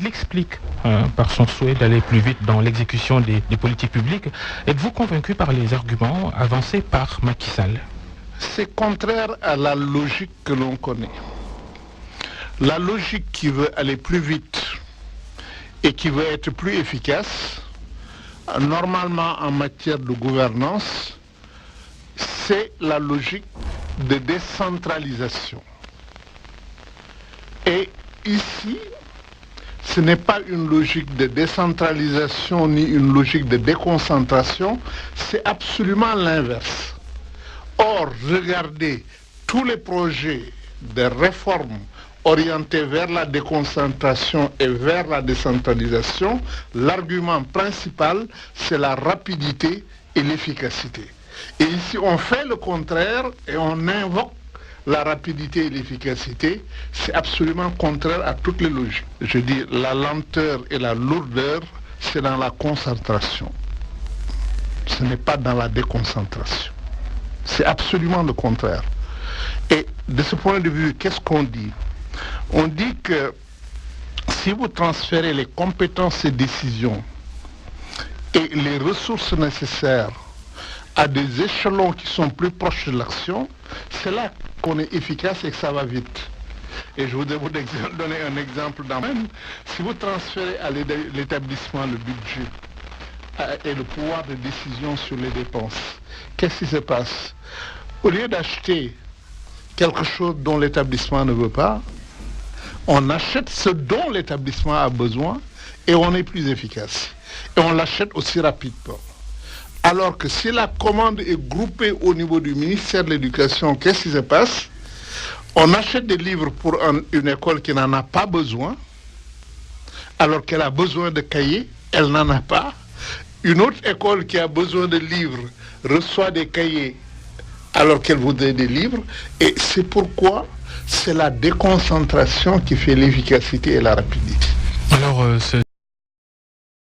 Il explique par son souhait d'aller plus vite dans l'exécution des politiques publiques. Êtes-vous convaincu par les arguments avancés par Macky Sall? C'est contraire à la logique que l'on connaît. La logique qui veut aller plus vite et qui veut être plus efficace, normalement en matière de gouvernance, c'est la logique de décentralisation. Et ici, ce n'est pas une logique de décentralisation ni une logique de déconcentration, c'est absolument l'inverse. Or, regardez tous les projets de réforme orientés vers la déconcentration et vers la décentralisation, l'argument principal, c'est la rapidité et l'efficacité. Et ici, on fait le contraire et on invoque la rapidité et l'efficacité. C'est absolument contraire à toutes les logiques. Je dis, la lenteur et la lourdeur, c'est dans la concentration. Ce n'est pas dans la déconcentration. C'est absolument le contraire. Et de ce point de vue, qu'est-ce qu'on dit? On dit que si vous transférez les compétences et décisions et les ressources nécessaires à des échelons qui sont plus proches de l'action, c'est là qu'on est efficace et que ça va vite. Et je voudrais vous donner un exemple dans même. Si vous transférez à l'établissement le budget et le pouvoir de décision sur les dépenses, qu'est-ce qui se passe? Au lieu d'acheter quelque chose dont l'établissement ne veut pas, on achète ce dont l'établissement a besoin et on est plus efficace. Et on l'achète aussi rapidement. Alors que si la commande est groupée au niveau du ministère de l'Éducation, qu'est-ce qui se passe? On achète des livres pour une école qui n'en a pas besoin, alors qu'elle a besoin de cahiers, elle n'en a pas. Une autre école qui a besoin de livres reçoit des cahiers alors qu'elle voudrait des livres. Et c'est pourquoi c'est la déconcentration qui fait l'efficacité et la rapidité. Alors,